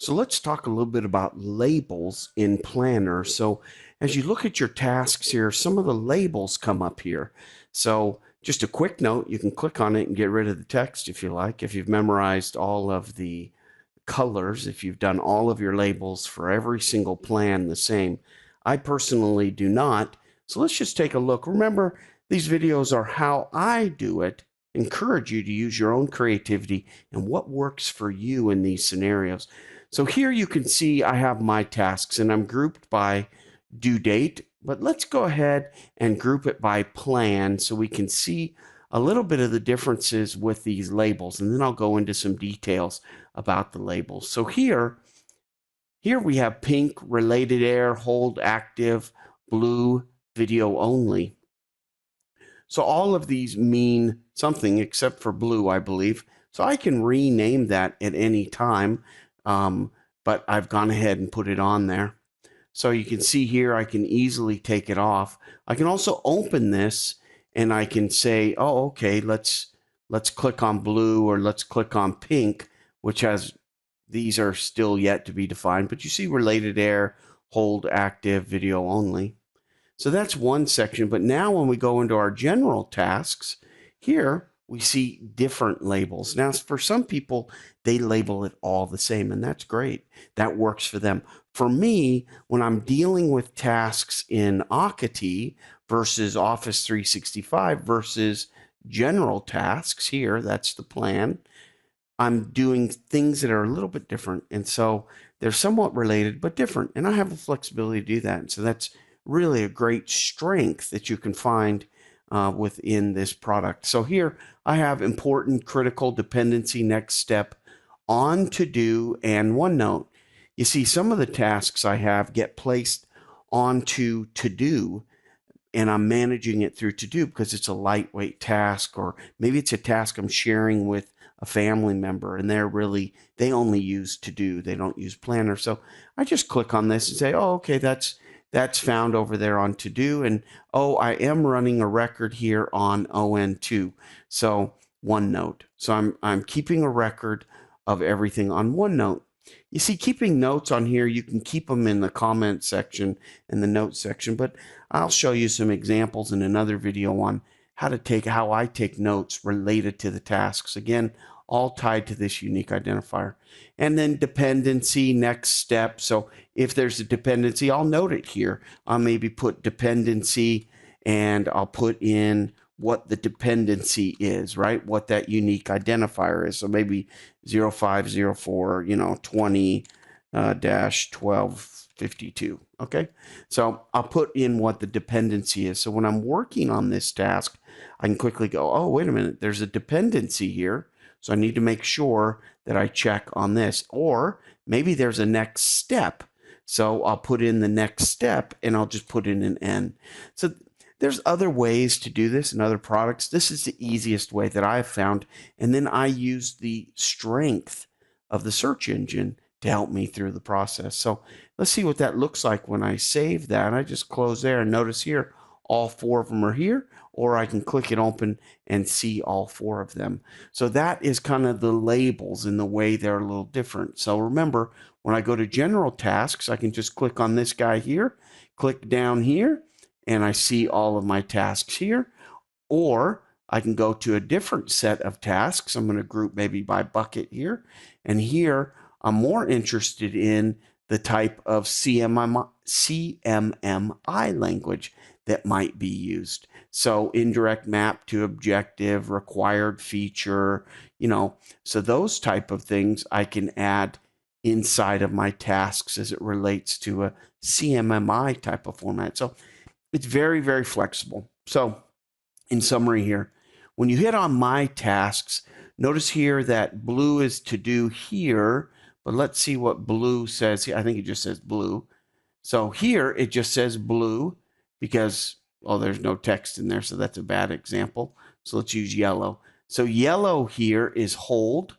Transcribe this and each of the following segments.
So let's talk a little bit about labels in Planner. So as you look at your tasks here, some of the labels come up here. So just a quick note, you can click on it and get rid of the text if you like. If you've memorized all of the colors, if you've done all of your labels for every single plan the same. I personally do not. So let's just take a look. Remember, these videos are how I do it. Encourage you to use your own creativity and what works for you in these scenarios. So here you can see I have my tasks and I'm grouped by due date, but let's go ahead and group it by plan so we can see a little bit of the differences with these labels, and then I'll go into some details about the labels. So here we have pink, related air, hold active, blue, video only. So all of these mean something except for blue, I believe. So I can rename that at any time, but I've gone ahead and put it on there. So you can see here, I can easily take it off. I can also open this and I can say, oh, okay, let's click on blue or let's click on pink, which has, these are still yet to be defined, but you see related air, hold active, video only. So that's one section. But now when we go into our general tasks, here we see different labels. Now, for some people, they label it all the same, and that's great. That works for them. For me, when I'm dealing with tasks in Akati versus Office 365 versus general tasks here, that's the plan, I'm doing things that are a little bit different. And so they're somewhat related, but different. And I have the flexibility to do that. And so that's really a great strength that you can find within this product. So here I have important, critical, dependency, next step, on to do, and OneNote. You see, some of the tasks I have get placed onto to do, and I'm managing it through to do because it's a lightweight task, or maybe it's a task I'm sharing with a family member and they only use to do, they don't use Planner. So I just click on this and say, oh, okay, that's found over there on to do. And oh, I am running a record here on ON2. So OneNote. So I'm keeping a record of everything on OneNote. You see, keeping notes on here, you can keep them in the comment section and the notes section, but I'll show you some examples in another video on how I take notes related to the tasks. Again, all tied to this unique identifier. And then dependency, next step. So if there's a dependency, I'll note it here. I'll maybe put dependency and I'll put in what the dependency is, right? What that unique identifier is. So maybe 0504, 20 -1252. Okay. So I'll put in what the dependency is. So when I'm working on this task, I can quickly go, oh, wait a minute, there's a dependency here. So I need to make sure that I check on this, or maybe there's a next step. So I'll put in the next step and I'll just put in an N. So there's other ways to do this in other products. This is the easiest way that I've found. And then I use the strength of the search engine to help me through the process. So let's see what that looks like when I save that. I just close there and notice here, all four of them are here, or I can click it open and see all four of them. So that is kind of the labels in the way they're a little different. So remember, when I go to general tasks, I can just click on this guy here, click down here, and I see all of my tasks here. Or I can go to a different set of tasks. I'm going to group maybe by bucket here. And here I'm more interested in the type of CMMI language that might be used. So indirect map to objective, required feature, so those type of things I can add inside of my tasks as it relates to a CMMI type of format. So it's very, very flexible. So in summary here, when you hit on my tasks, notice here that blue is to do here, but let's see what blue says here. I think it just says blue. So here it just says blue because, oh, there's no text in there, so that's a bad example. So let's use yellow. So yellow here is hold,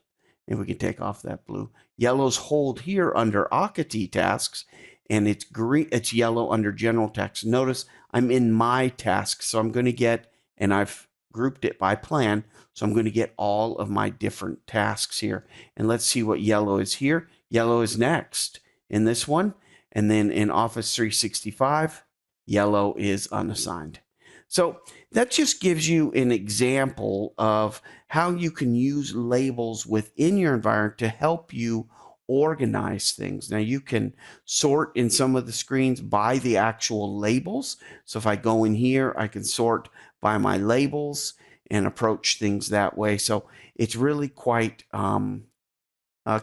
and we can take off that blue. Yellow's hold here under Akati tasks, and it's green, it's yellow under general tasks. Notice I'm in my tasks, so I'm going to get, and I've grouped it by plan, so I'm going to get all of my different tasks here. And let's see what yellow is here. yellow is next in this one. And then in Office 365, yellow is unassigned. So that just gives you an example of how you can use labels within your environment to help you organize things. Now you can sort in some of the screens by the actual labels. So if I go in here, I can sort by my labels and approach things that way. So it's really quite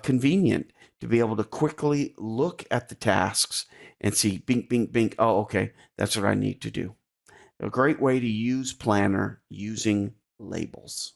convenient to be able to quickly look at the tasks and see bink, bink, bink. Oh, okay, that's what I need to do. A great way to use Planner using labels.